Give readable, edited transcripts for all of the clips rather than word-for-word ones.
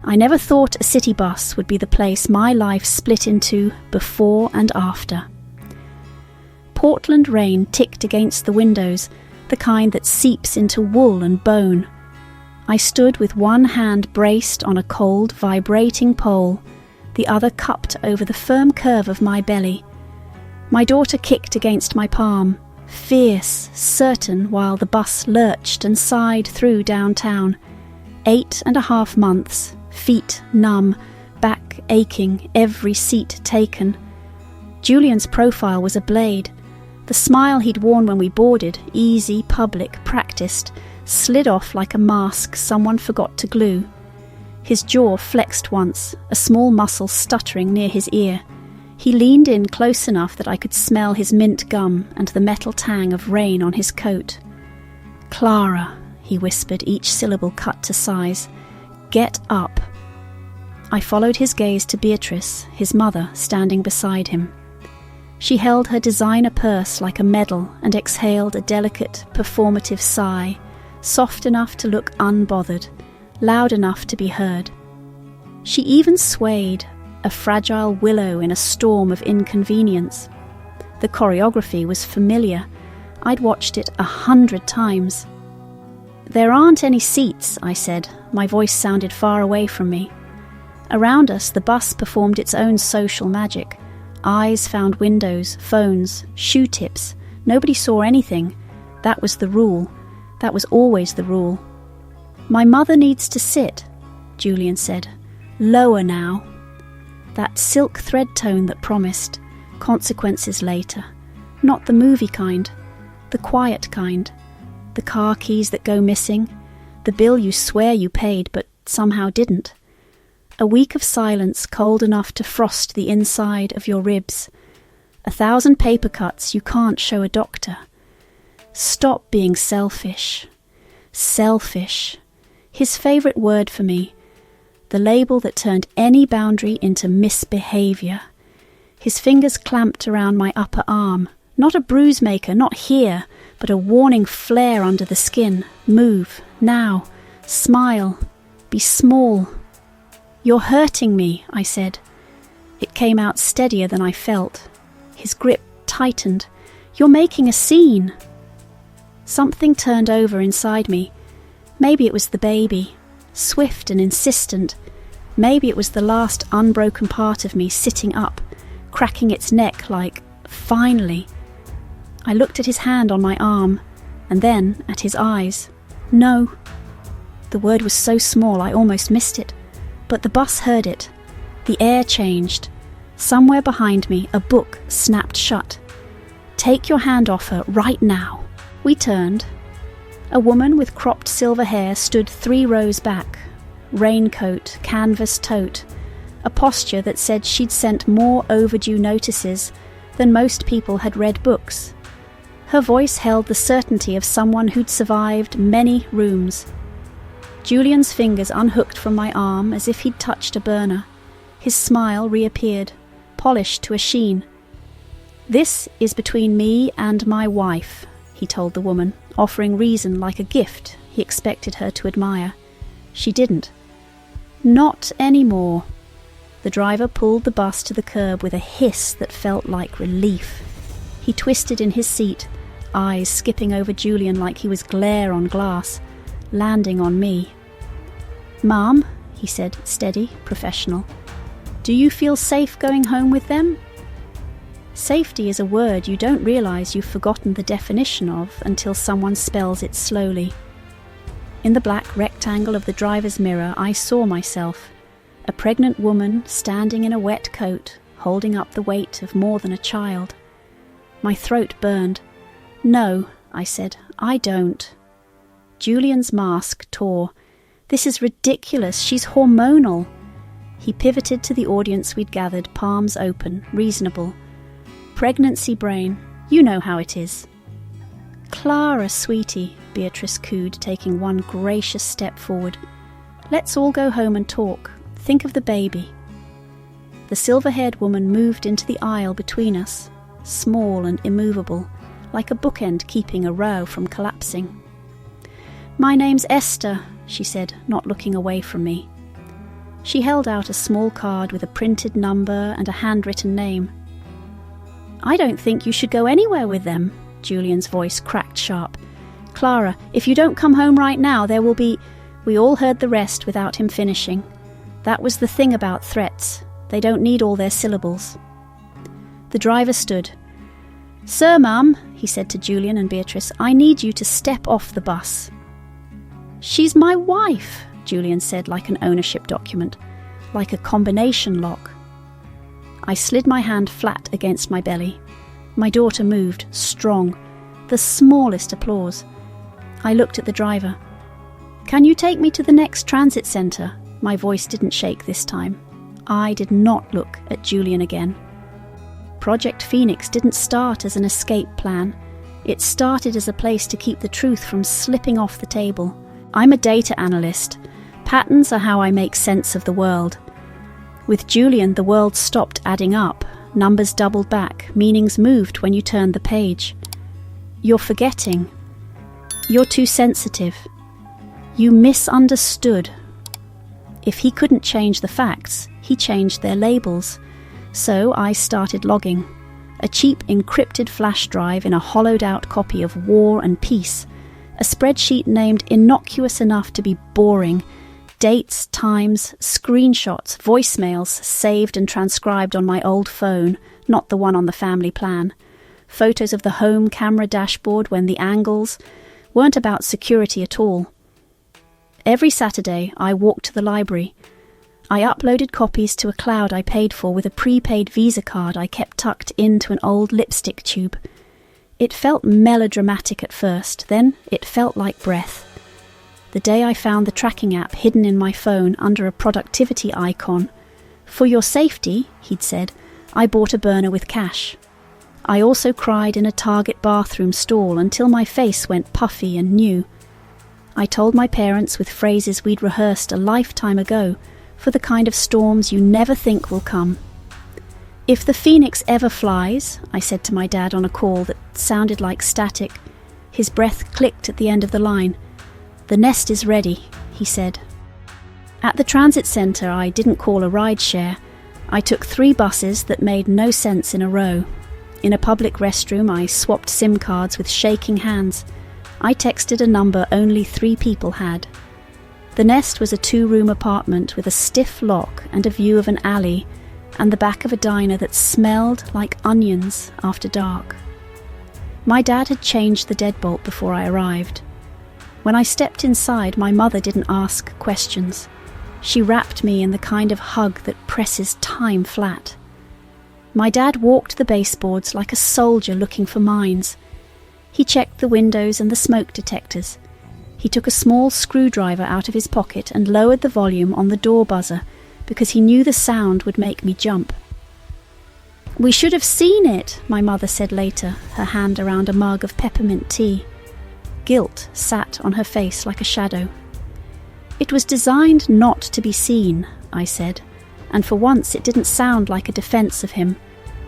I never thought a city bus would be the place my life split into before and after. Portland rain ticked against the windows, the kind that seeps into wool and bone. I stood with one hand braced on a cold, vibrating pole, the other cupped over the firm curve of my belly. My daughter kicked against my palm, fierce, certain, while the bus lurched and sighed through downtown. 8.5 months, feet numb, back aching, every seat taken. Julian's profile was a blade. The smile he'd worn when we boarded, easy, public, practiced, slid off like a mask someone forgot to glue. His jaw flexed once, a small muscle stuttering near his ear. He leaned in close enough that I could smell his mint gum and the metal tang of rain on his coat. "Clara," he whispered, each syllable cut to size. "Get up." I followed his gaze to Beatrice, his mother, standing beside him. She held her designer purse like a medal and exhaled a delicate, performative sigh, soft enough to look unbothered, loud enough to be heard. She even swayed, a fragile willow in a storm of inconvenience. The choreography was familiar. I'd watched it 100 times. "There aren't any seats," I said. My voice sounded far away from me. Around us, the bus performed its own social magic. Eyes found windows, phones, shoe tips. Nobody saw anything. That was the rule. That was always the rule. "My mother needs to sit," Julian said. "Lower now." That silk thread tone that promised consequences later. Not the movie kind, the quiet kind. The car keys that go missing. The bill you swear you paid but somehow didn't. A week of silence cold enough to frost the inside of your ribs. 1,000 paper cuts you can't show a doctor. Stop being selfish. Selfish. His favourite word for me. The label that turned any boundary into misbehaviour. His fingers clamped around my upper arm. Not a bruise maker, not here, but a warning flare under the skin. Move, now. Smile. Be small. "You're hurting me," I said. It came out steadier than I felt. His grip tightened. "You're making a scene." Something turned over inside me. Maybe it was the baby, swift and insistent. Maybe it was the last unbroken part of me sitting up, cracking its neck like, "Finally." I looked at his hand on my arm, and then at his eyes. "No." The word was so small I almost missed it. But the bus heard it. The air changed. Somewhere behind me, a book snapped shut. "Take your hand off her right now." We turned. A woman with cropped silver hair stood 3 rows back. Raincoat, canvas tote. A posture that said she'd sent more overdue notices than most people had read books. Her voice held the certainty of someone who'd survived many rooms. Julian's fingers unhooked from my arm as if he'd touched a burner. His smile reappeared, polished to a sheen. "This is between me and my wife," he told the woman, offering reason like a gift he expected her to admire. She didn't. "Not anymore." The driver pulled the bus to the curb with a hiss that felt like relief. He twisted in his seat, eyes skipping over Julian like he was glare on glass, landing on me. "Mom," he said, steady, professional, "do you feel safe going home with them?" Safety is a word you don't realise you've forgotten the definition of until someone spells it slowly. In the black rectangle of the driver's mirror I saw myself, a pregnant woman standing in a wet coat, holding up the weight of more than a child. My throat burned. "No," I said, "I don't." Julian's mask tore. "This is ridiculous. She's hormonal." He pivoted to the audience we'd gathered, palms open, reasonable. "Pregnancy brain. You know how it is." "Clara, sweetie," Beatrice cooed, taking one gracious step forward. "Let's all go home and talk. Think of the baby." The silver-haired woman moved into the aisle between us, small and immovable, like a bookend keeping a row from collapsing. "My name's Esther," she said, not looking away from me. She held out a small card with a printed number and a handwritten name. "I don't think you should go anywhere with them," Julian's voice cracked sharp. "Clara, if you don't come home right now, there will be—" We all heard the rest without him finishing. That was the thing about threats. They don't need all their syllables. The driver stood. "Sir, ma'am," he said to Julian and Beatrice, "I need you to step off the bus." "She's my wife," Julian said like an ownership document, like a combination lock. I slid my hand flat against my belly. My daughter moved, strong, the smallest applause. I looked at the driver. "Can you take me to the next transit centre?" My voice didn't shake this time. I did not look at Julian again. Project Phoenix didn't start as an escape plan. It started as a place to keep the truth from slipping off the table. I'm a data analyst. Patterns are how I make sense of the world. With Julian, the world stopped adding up. Numbers doubled back. Meanings moved when you turned the page. You're forgetting. You're too sensitive. You misunderstood. If he couldn't change the facts, he changed their labels. So I started logging. A cheap encrypted flash drive in a hollowed-out copy of War and Peace. A spreadsheet named innocuous enough to be boring. Dates, times, screenshots, voicemails saved and transcribed on my old phone, not the one on the family plan. Photos of the home camera dashboard when the angles weren't about security at all. Every Saturday, I walked to the library. I uploaded copies to a cloud I paid for with a prepaid Visa card I kept tucked into an old lipstick tube. It felt melodramatic at first, then it felt like breath. The day I found the tracking app hidden in my phone under a productivity icon. "For your safety," he'd said, "I bought a burner with cash." I also cried in a Target bathroom stall until my face went puffy and new. I told my parents with phrases we'd rehearsed a lifetime ago for the kind of storms you never think will come. "If the Phoenix ever flies," I said to my dad on a call that sounded like static. His breath clicked at the end of the line. "The nest is ready," he said. At the transit centre, I didn't call a rideshare. I took 3 buses that made no sense in a row. In a public restroom, I swapped SIM cards with shaking hands. I texted a number only 3 people had. The nest was a 2-room apartment with a stiff lock and a view of an alley and the back of a diner that smelled like onions after dark. My dad had changed the deadbolt before I arrived. When I stepped inside, my mother didn't ask questions. She wrapped me in the kind of hug that presses time flat. My dad walked the baseboards like a soldier looking for mines. He checked the windows and the smoke detectors. He took a small screwdriver out of his pocket and lowered the volume on the door buzzer because he knew the sound would make me jump. "We should have seen it," my mother said later, her hand around a mug of peppermint tea. Guilt sat on her face like a shadow. "It was designed not to be seen," I said, and for once it didn't sound like a defense of him,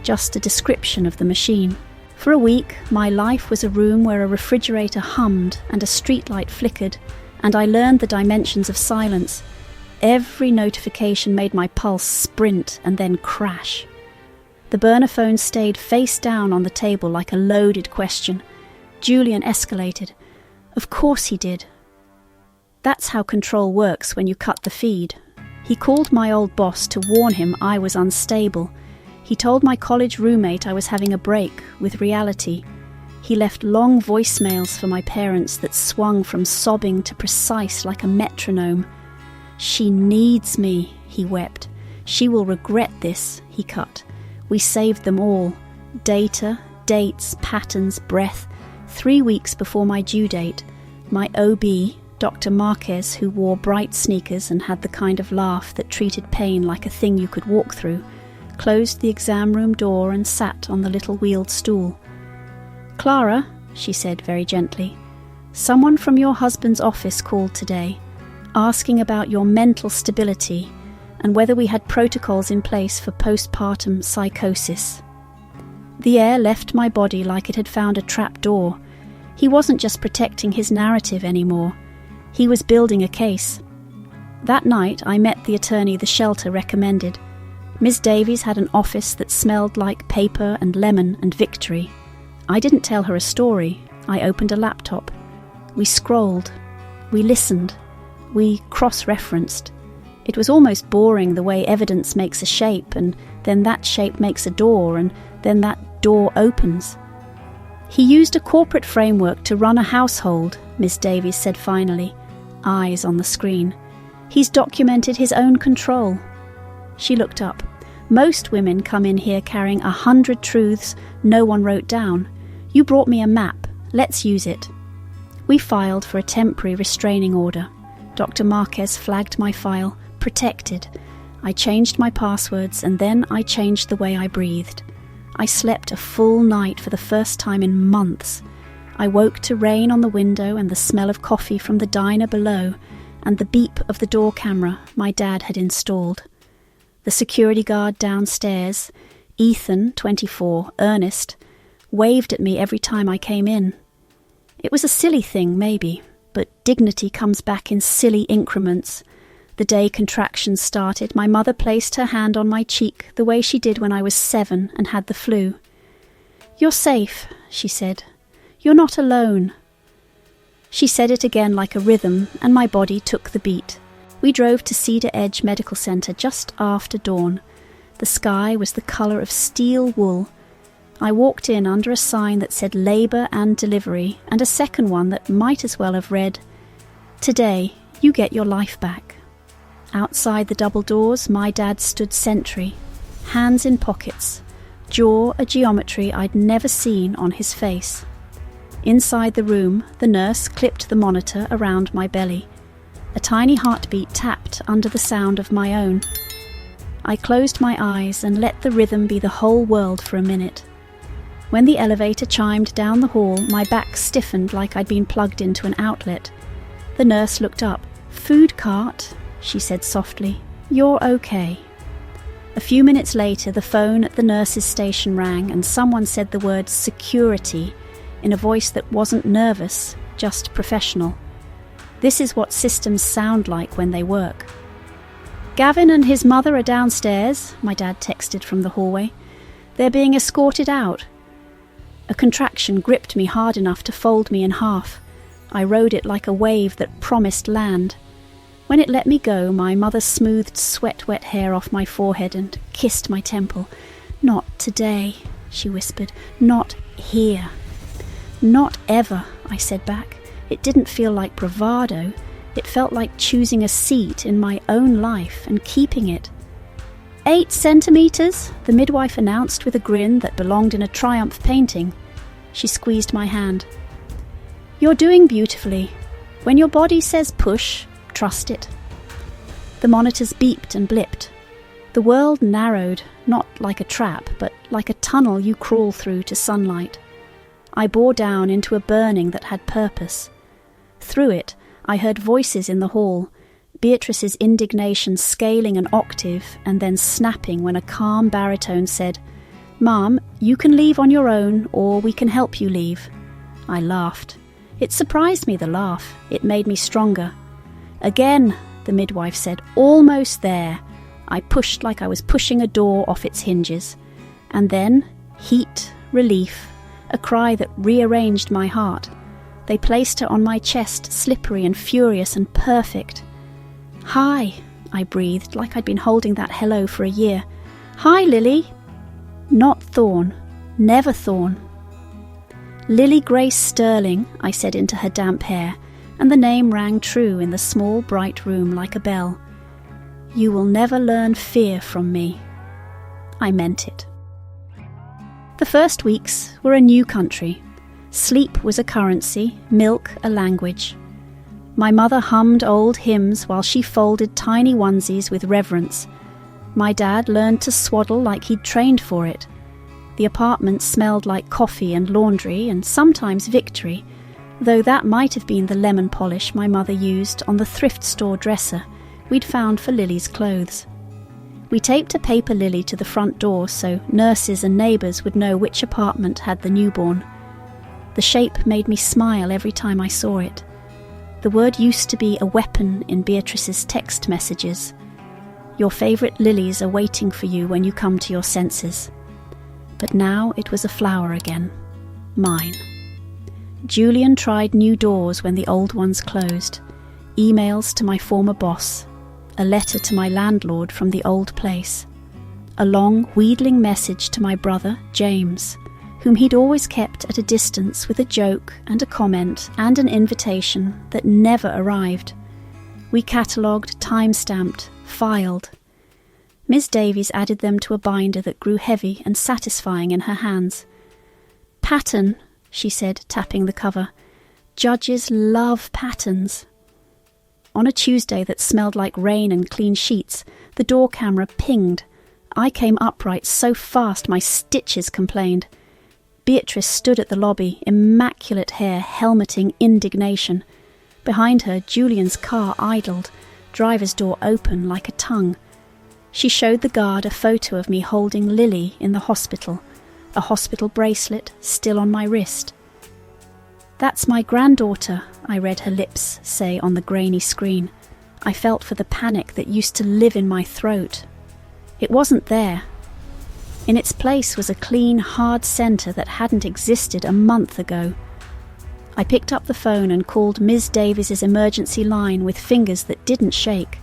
just a description of the machine. For a week, my life was a room where a refrigerator hummed and a streetlight flickered, and I learned the dimensions of silence. Every notification made my pulse sprint and then crash. The burner phone stayed face down on the table like a loaded question. Julian escalated. Of course he did. That's how control works when you cut the feed. He called my old boss to warn him I was unstable. He told my college roommate I was having a break with reality. He left long voicemails for my parents that swung from sobbing to precise like a metronome. "She needs me," he wept. "She will regret this," he cut. We saved them all. Data, dates, patterns, breath. 3 weeks before my due date, my OB, Dr. Marquez, who wore bright sneakers and had the kind of laugh that treated pain like a thing you could walk through, closed the exam room door and sat on the little wheeled stool. "Clara," she said very gently, "someone from your husband's office called today, asking about your mental stability and whether we had protocols in place for postpartum psychosis." The air left my body like it had found a trap door. He wasn't just protecting his narrative anymore. He was building a case. That night I met the attorney the shelter recommended. Miss Davies had an office that smelled like paper and lemon and victory. I didn't tell her a story. I opened a laptop. We scrolled. We listened. We cross-referenced. It was almost boring the way evidence makes a shape, and then that shape makes a door, and then that door opens. He used a corporate framework to run a household, Miss Davies said finally, eyes on the screen. He's documented his own control. She looked up. Most women come in here carrying 100 truths no one wrote down. You brought me a map. Let's use it. We filed for a temporary restraining order. Dr. Marquez flagged my file, protected. I changed my passwords, and then I changed the way I breathed. I slept a full night for the first time in months. I woke to rain on the window and the smell of coffee from the diner below, and the beep of the door camera my dad had installed. The security guard downstairs, Ethan, 24, Ernest, waved at me every time I came in. It was a silly thing, maybe, but dignity comes back in silly increments. The day contractions started, my mother placed her hand on my cheek the way she did when I was 7 and had the flu. "You're safe," she said. "You're not alone." She said it again like a rhythm, and my body took the beat. We drove to Cedar Edge Medical Center just after dawn. The sky was the color of steel wool. I walked in under a sign that said labor and delivery, and a second one that might as well have read, "Today, you get your life back." Outside the double doors, my dad stood sentry, hands in pockets, jaw a geometry I'd never seen on his face. Inside the room, the nurse clipped the monitor around my belly. A tiny heartbeat tapped under the sound of my own. I closed my eyes and let the rhythm be the whole world for a minute. When the elevator chimed down the hall, my back stiffened like I'd been plugged into an outlet. The nurse looked up. "Food cart," she said softly. "You're okay." A few minutes later, the phone at the nurse's station rang, and someone said the word security in a voice that wasn't nervous, just professional. This is what systems sound like when they work. "Gavin and his mother are downstairs," my dad texted from the hallway. "They're being escorted out." A contraction gripped me hard enough to fold me in half. I rode it like a wave that promised land. When it let me go, my mother smoothed sweat-wet hair off my forehead and kissed my temple. "Not today," she whispered. "Not here." "Not ever," I said back. It didn't feel like bravado. It felt like choosing a seat in my own life and keeping it. 8 centimeters, the midwife announced with a grin that belonged in a Triumph painting. She squeezed my hand. "You're doing beautifully. When your body says push, trust it." The monitors beeped and blipped. The world narrowed, not like a trap, but like a tunnel you crawl through to sunlight. I bore down into a burning that had purpose. Through it, I heard voices in the hall, Beatrice's indignation scaling an octave and then snapping when a calm baritone said, "Mom, you can leave on your own, or we can help you leave." I laughed. It surprised me, the laugh. It made me stronger. "Again," the midwife said, "almost there." I pushed like I was pushing a door off its hinges. And then, heat, relief, a cry that rearranged my heart. They placed her on my chest, slippery and furious and perfect. "Hi," I breathed, like I'd been holding that hello for a year. "Hi, Lily." Not Thorne. Never Thorne. "Lily Grace Sterling," I said into her damp hair, and the name rang true in the small, bright room like a bell. "You will never learn fear from me." I meant it. The first weeks were a new country. Sleep was a currency, milk a language. My mother hummed old hymns while she folded tiny onesies with reverence. My dad learned to swaddle like he'd trained for it. The apartment smelled like coffee and laundry and sometimes victory, though that might have been the lemon polish my mother used on the thrift store dresser we'd found for Lily's clothes. We taped a paper lily to the front door so nurses and neighbours would know which apartment had the newborn. The shape made me smile every time I saw it. The word used to be a weapon in Beatrice's text messages. Your favourite lilies are waiting for you when you come to your senses. But now it was a flower again. Mine. Julian tried new doors when the old ones closed. Emails to my former boss. A letter to my landlord from the old place. A long, wheedling message to my brother, James, whom he'd always kept at a distance with a joke and a comment and an invitation that never arrived. We catalogued, time-stamped, filed. Miss Davies added them to a binder that grew heavy and satisfying in her hands. "Pattern," she said, tapping the cover. "Judges love patterns." On a Tuesday that smelled like rain and clean sheets, the door camera pinged. I came upright so fast my stitches complained. Beatrice stood at the lobby, immaculate hair helmeting indignation. Behind her, Julian's car idled, driver's door open like a tongue. She showed the guard a photo of me holding Lily in the hospital, a hospital bracelet still on my wrist. "That's my granddaughter," I read her lips say on the grainy screen. I felt for the panic that used to live in my throat. It wasn't there. In its place was a clean, hard centre that hadn't existed a month ago. I picked up the phone and called Ms. Davies's emergency line with fingers that didn't shake.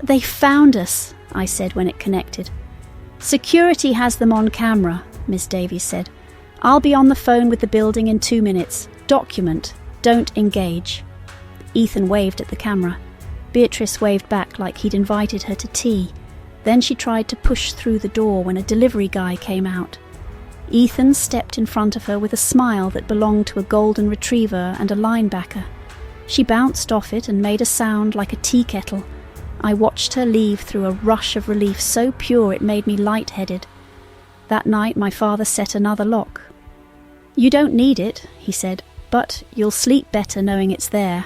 "They found us," I said when it connected. "Security has them on camera," Ms. Davies said. "I'll be on the phone with the building in 2 minutes. Document. Don't engage." Ethan waved at the camera. Beatrice waved back like he'd invited her to tea. Then she tried to push through the door when a delivery guy came out. Ethan stepped in front of her with a smile that belonged to a golden retriever and a linebacker. She bounced off it and made a sound like a tea kettle. I watched her leave through a rush of relief so pure it made me lightheaded. That night my father set another lock. "You don't need it," he said, "but you'll sleep better knowing it's there."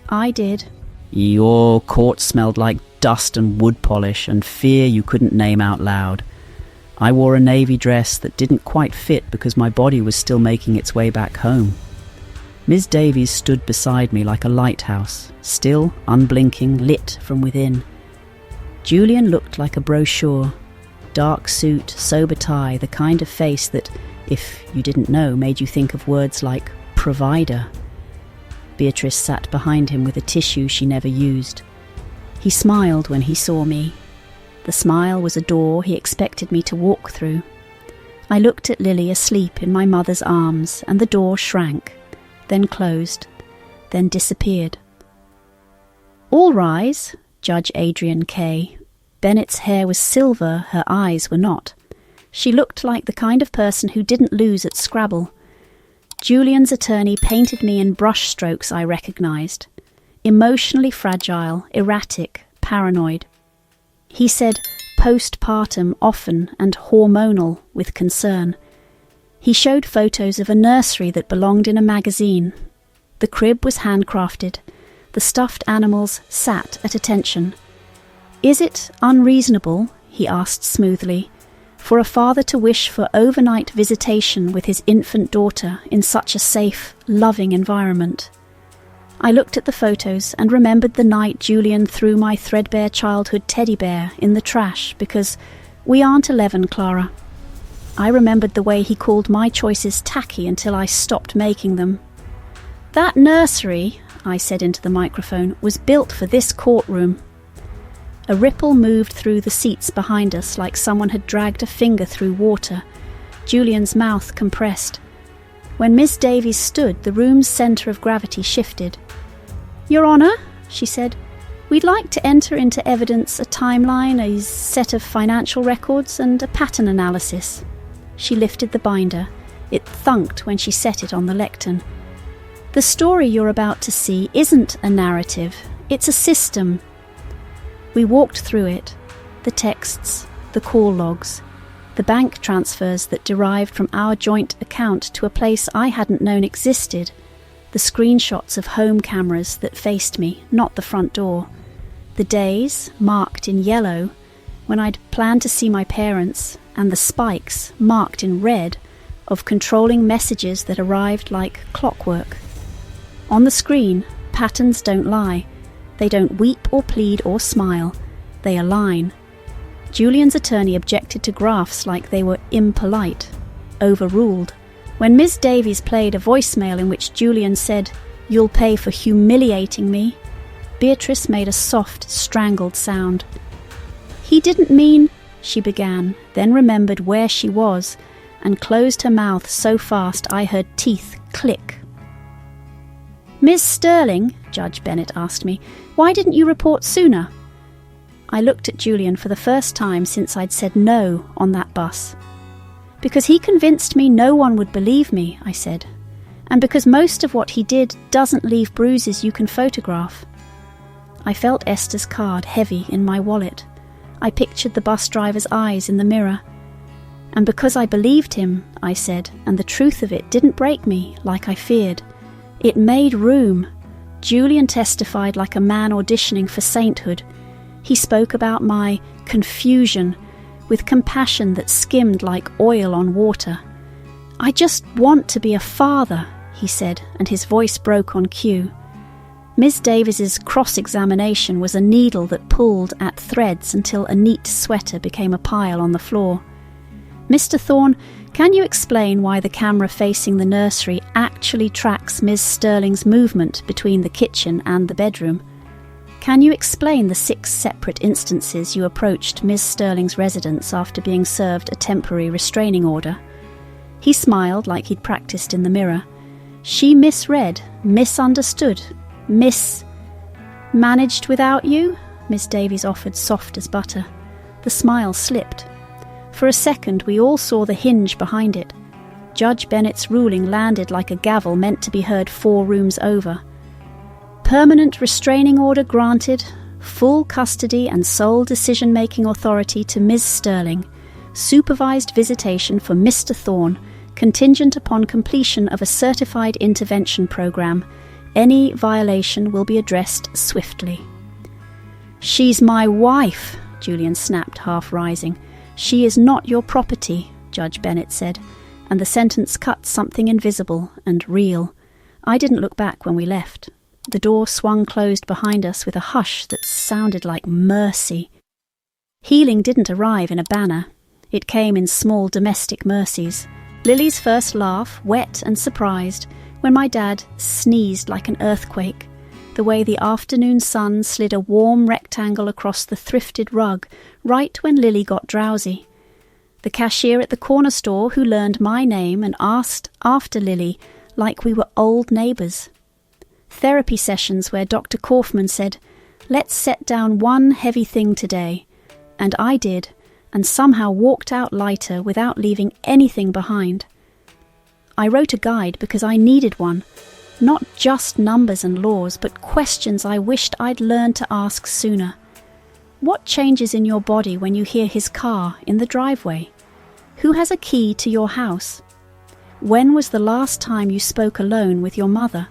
I did. Your court smelled like dust and wood polish and fear you couldn't name out loud. I wore a navy dress that didn't quite fit because my body was still making its way back home. Miss Davies stood beside me like a lighthouse, still, unblinking, lit from within. Julian looked like a brochure. Dark suit, sober tie, the kind of face that, if you didn't know, made you think of words like provider. Beatrice sat behind him with a tissue she never used. He smiled when he saw me. The smile was a door he expected me to walk through. I looked at Lily asleep in my mother's arms, and the door shrank, then closed, then disappeared. "All rise," Judge Adrian Kay. Bennett's hair was silver, her eyes were not. She looked like the kind of person who didn't lose at Scrabble. Julian's attorney painted me in brushstrokes I recognised. Emotionally fragile, erratic, paranoid. He said postpartum often and hormonal with concern. He showed photos of a nursery that belonged in a magazine. The crib was handcrafted. The stuffed animals sat at attention. "Is it unreasonable," he asked smoothly, "for a father to wish for overnight visitation with his infant daughter in such a safe, loving environment?" I looked at the photos and remembered the night Julian threw my threadbare childhood teddy bear in the trash because we aren't 11, Clara. I remembered the way he called my choices tacky until I stopped making them. "That nursery," I said into the microphone, "was built for this courtroom." A ripple moved through the seats behind us like someone had dragged a finger through water. Julian's mouth compressed. When Miss Davies stood, the room's centre of gravity shifted. "Your Honour," she said, "we'd like to enter into evidence a timeline, a set of financial records and a pattern analysis." She lifted the binder. It thunked when she set it on the lectern. "The story you're about to see isn't a narrative, it's a system." We walked through it, the texts, the call logs, the bank transfers that derived from our joint account to a place I hadn't known existed, the screenshots of home cameras that faced me, not the front door, the days, marked in yellow, when I'd planned to see my parents, and the spikes, marked in red, of controlling messages that arrived like clockwork. On the screen, patterns don't lie. They don't weep or plead or smile. They align. Julian's attorney objected to graphs like they were impolite. Overruled. When Ms. Davies played a voicemail in which Julian said, "You'll pay for humiliating me," Beatrice made a soft, strangled sound. "He didn't mean," she began, then remembered where she was, and closed her mouth so fast I heard teeth click. "Ms. Sterling," Judge Bennett asked me, "why didn't you report sooner?" I looked at Julian for the first time since I'd said no on that bus. "Because he convinced me no one would believe me," I said. "And because most of what he did doesn't leave bruises you can photograph." I felt Esther's card heavy in my wallet. I pictured the bus driver's eyes in the mirror. "And because I believed him," I said, "and the truth of it didn't break me like I feared. It made room." Julian testified like a man auditioning for sainthood. He spoke about my confusion with compassion that skimmed like oil on water. "I just want to be a father," he said, and his voice broke on cue. Ms. Davies's cross-examination was a needle that pulled at threads until a neat sweater became a pile on the floor. "Mr. Thorne, can you explain why the camera facing the nursery actually tracks Ms. Sterling's movement between the kitchen and the bedroom? Can you explain the 6 separate instances you approached Ms. Sterling's residence after being served a temporary restraining order?" He smiled like he'd practiced in the mirror. "She misread, misunderstood, managed without you?" Miss Davies offered, soft as butter. The smile slipped. For a second we all saw the hinge behind it. Judge Bennett's ruling landed like a gavel meant to be heard 4 rooms over. "Permanent restraining order granted, full custody and sole decision-making authority to Ms. Sterling, supervised visitation for Mr. Thorne, contingent upon completion of a certified intervention program. Any violation will be addressed swiftly." "She's my wife," Julian snapped, half rising. "She is not your property," Judge Bennett said, and the sentence cut something invisible and real. I didn't look back when we left. The door swung closed behind us with a hush that sounded like mercy. Healing didn't arrive in a banner. It came in small domestic mercies. Lily's first laugh, wet and surprised, when my dad sneezed like an earthquake, the way the afternoon sun slid a warm rectangle across the thrifted rug right when Lily got drowsy. The cashier at the corner store who learned my name and asked after Lily like we were old neighbours. Therapy sessions where Dr. Kaufman said, "Let's set down one heavy thing today." And I did, and somehow walked out lighter without leaving anything behind. I wrote a guide because I needed one. Not just numbers and laws, but questions I wished I'd learned to ask sooner. What changes in your body when you hear his car in the driveway? Who has a key to your house? When was the last time you spoke alone with your mother?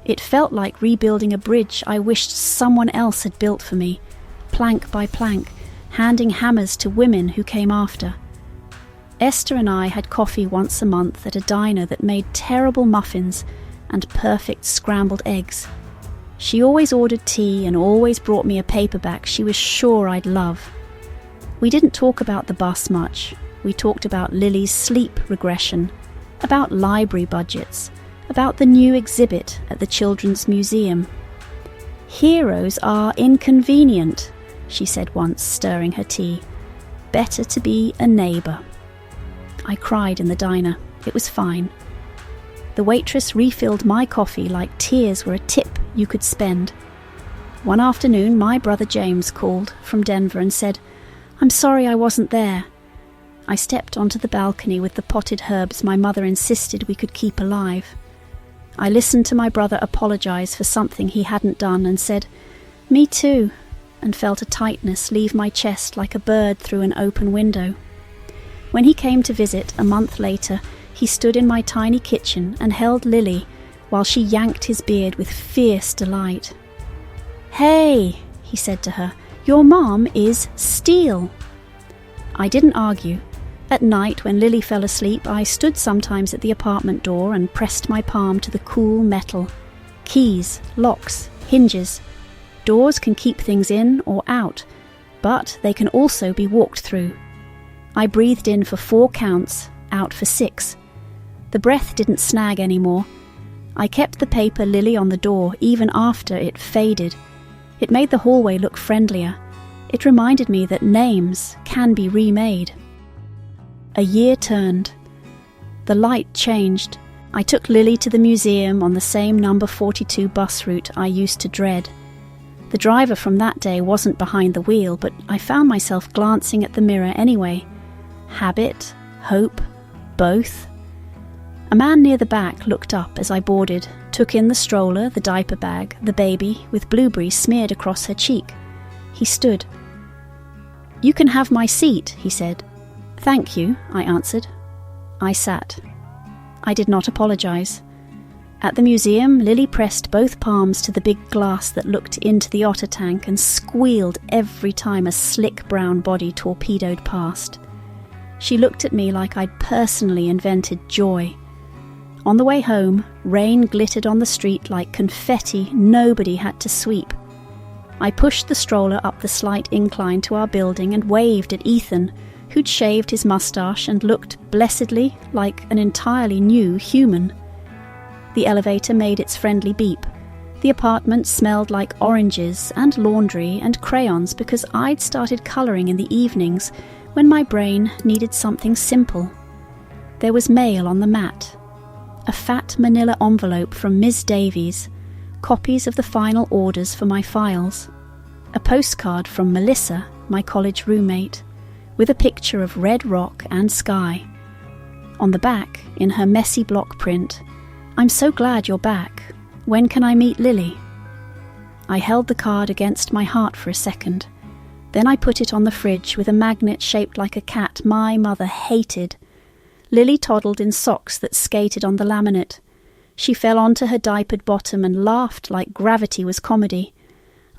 It felt like rebuilding a bridge I wished someone else had built for me, plank by plank, handing hammers to women who came after. Esther and I had coffee once a month at a diner that made terrible muffins and perfect scrambled eggs. She always ordered tea and always brought me a paperback she was sure I'd love. We didn't talk about the bus much. We talked about Lily's sleep regression, about library budgets, about the new exhibit at the Children's Museum. "Heroes are inconvenient," she said once, stirring her tea. "Better to be a neighbour." I cried in the diner. It was fine. The waitress refilled my coffee like tears were a tip you could spend. One afternoon, my brother James called from Denver and said, "I'm sorry I wasn't there." I stepped onto the balcony with the potted herbs my mother insisted we could keep alive. I listened to my brother apologize for something he hadn't done and said, "Me too," and felt a tightness leave my chest like a bird through an open window. When he came to visit a month later, he stood in my tiny kitchen and held Lily while she yanked his beard with fierce delight. "Hey," he said to her, "your mom is steel." I didn't argue. At night, when Lily fell asleep, I stood sometimes at the apartment door and pressed my palm to the cool metal. Keys, locks, hinges. Doors can keep things in or out, but they can also be walked through. I breathed in for 4 counts, out for 6. The breath didn't snag anymore. I kept the paper Lily on the door even after it faded. It made the hallway look friendlier. It reminded me that names can be remade. A year turned. The light changed. I took Lily to the museum on the same number 42 bus route I used to dread. The driver from that day wasn't behind the wheel, but I found myself glancing at the mirror anyway. Habit, hope, both. A man near the back looked up as I boarded, took in the stroller, the diaper bag, the baby, with blueberry smeared across her cheek. He stood. "You can have my seat," he said. "Thank you," I answered. I sat. I did not apologize. At the museum, Lily pressed both palms to the big glass that looked into the otter tank and squealed every time a slick brown body torpedoed past. She looked at me like I'd personally invented joy. On the way home, rain glittered on the street like confetti nobody had to sweep. I pushed the stroller up the slight incline to our building and waved at Ethan, who'd shaved his moustache and looked blessedly like an entirely new human. The elevator made its friendly beep. The apartment smelled like oranges and laundry and crayons because I'd started colouring in the evenings when my brain needed something simple. There was mail on the mat. A fat manila envelope from Ms. Davies, copies of the final orders for my files. A postcard from Melissa, my college roommate, with a picture of red rock and sky. On the back, in her messy block print, "I'm so glad you're back. When can I meet Lily?" I held the card against my heart for a second. Then I put it on the fridge with a magnet shaped like a cat my mother hated. Lily toddled in socks that skated on the laminate. She fell onto her diapered bottom and laughed like gravity was comedy.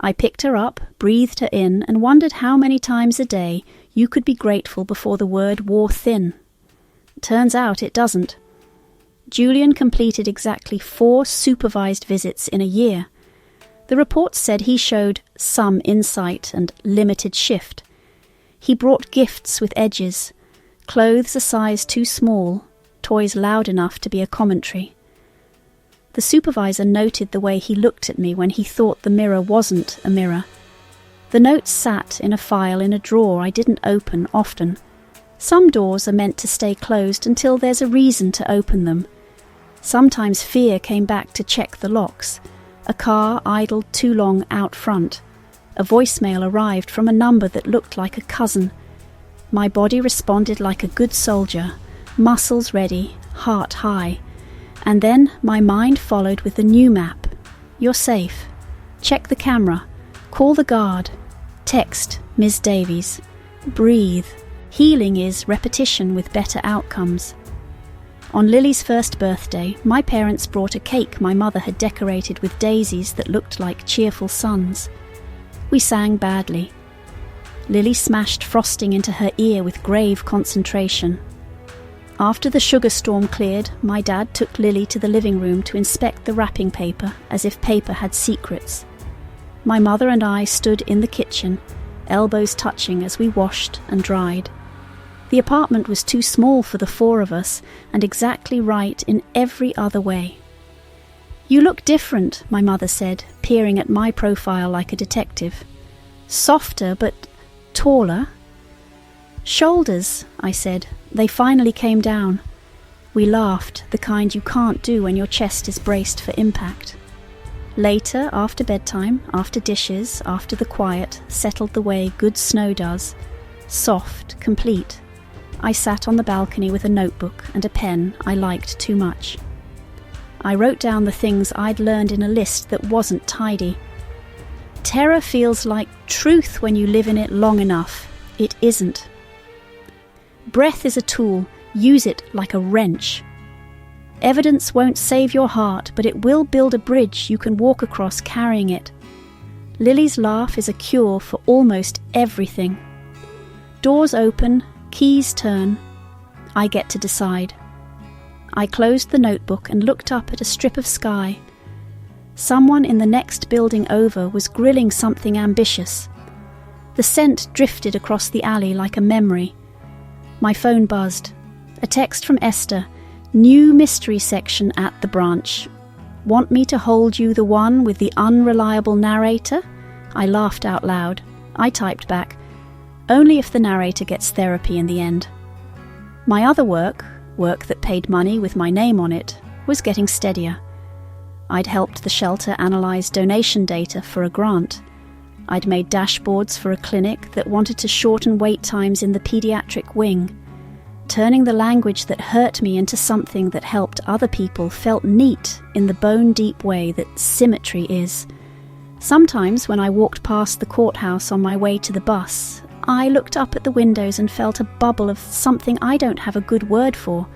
I picked her up, breathed her in, and wondered how many times a day you could be grateful before the word wore thin. Turns out it doesn't. Julian completed exactly 4 supervised visits in a year. The reports said he showed some insight and limited shift. He brought gifts with edges, clothes a size too small, toys loud enough to be a commentary. The supervisor noted the way he looked at me when he thought the mirror wasn't a mirror. The notes sat in a file in a drawer I didn't open often. Some doors are meant to stay closed until there's a reason to open them. Sometimes fear came back to check the locks. A car idled too long out front. A voicemail arrived from a number that looked like a cousin. My body responded like a good soldier, muscles ready, heart high. And then my mind followed with the new map. You're safe. Check the camera. Call the guard. Text Ms. Davies. Breathe. Healing is repetition with better outcomes. On Lily's first birthday, my parents brought a cake my mother had decorated with daisies that looked like cheerful suns. We sang badly. Lily smashed frosting into her ear with grave concentration. After the sugar storm cleared, my dad took Lily to the living room to inspect the wrapping paper as if paper had secrets. My mother and I stood in the kitchen, elbows touching as we washed and dried. The apartment was too small for the 4 of us and exactly right in every other way. "You look different," my mother said, peering at my profile like a detective. "Softer, but taller." "Shoulders," I said. They finally came down. We laughed, the kind you can't do when your chest is braced for impact. Later, after bedtime, after dishes, after the quiet, settled the way good snow does. Soft, complete. I sat on the balcony with a notebook and a pen I liked too much. I wrote down the things I'd learned in a list that wasn't tidy. Terror feels like truth when you live in it long enough. It isn't. Breath is a tool. Use it like a wrench. Evidence won't save your heart, but it will build a bridge you can walk across carrying it. Lily's laugh is a cure for almost everything. Doors open, keys turn. I get to decide. I closed the notebook and looked up at a strip of sky. Someone in the next building over was grilling something ambitious. The scent drifted across the alley like a memory. My phone buzzed. A text from Esther. New mystery section at the branch. Want me to hold you the one with the unreliable narrator? I laughed out loud. I typed back, only if the narrator gets therapy in the end. My other work that paid money with my name on it, was getting steadier. I'd helped the shelter analyse donation data for a grant. I'd made dashboards for a clinic that wanted to shorten wait times in the paediatric wing. Turning the language that hurt me into something that helped other people felt neat in the bone-deep way that symmetry is. Sometimes when I walked past the courthouse on my way to the bus, I looked up at the windows and felt a bubble of something I don't have a good word for.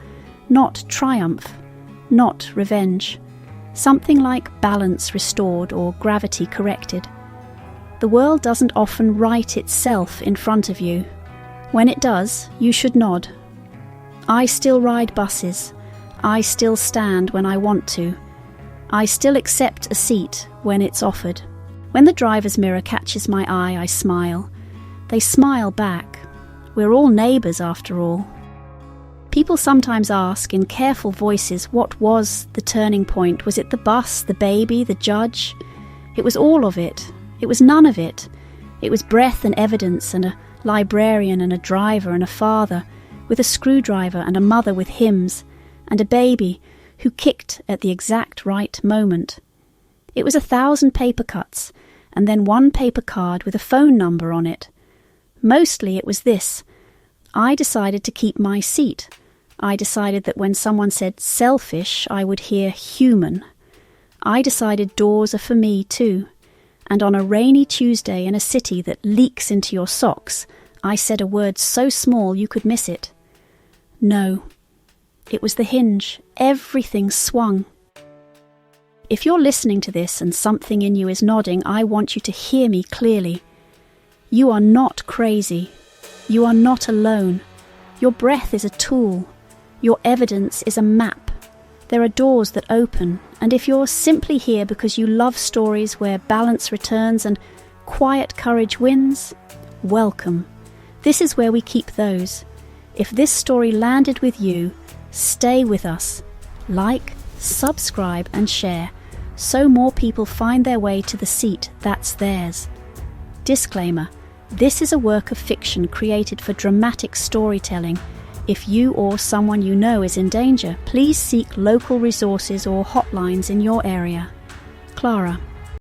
Not triumph, not revenge. Something like balance restored or gravity corrected. The world doesn't often right itself in front of you. When it does, you should nod. I still ride buses. I still stand when I want to. I still accept a seat when it's offered. When the driver's mirror catches my eye, I smile. They smile back. We're all neighbours after all. People sometimes ask in careful voices what was the turning point. Was it the bus, the baby, the judge? It was all of it. It was none of it. It was breath and evidence and a librarian and a driver and a father with a screwdriver and a mother with hymns and a baby who kicked at the exact right moment. It was 1,000 paper cuts and then one paper card with a phone number on it. Mostly it was this. I decided to keep my seat. I decided that when someone said selfish, I would hear human. I decided doors are for me too. And on a rainy Tuesday in a city that leaks into your socks, I said a word so small you could miss it. No. It was the hinge. Everything swung. If you're listening to this and something in you is nodding, I want you to hear me clearly. You are not crazy. You are not alone. Your breath is a tool. Your evidence is a map. There are doors that open, and if you're simply here because you love stories where balance returns and quiet courage wins, welcome. This is where we keep those. If this story landed with you, stay with us. Like, subscribe and share, so more people find their way to the seat that's theirs. Disclaimer. This is a work of fiction created for dramatic storytelling. If you or someone you know is in danger, please seek local resources or hotlines in your area. Clara.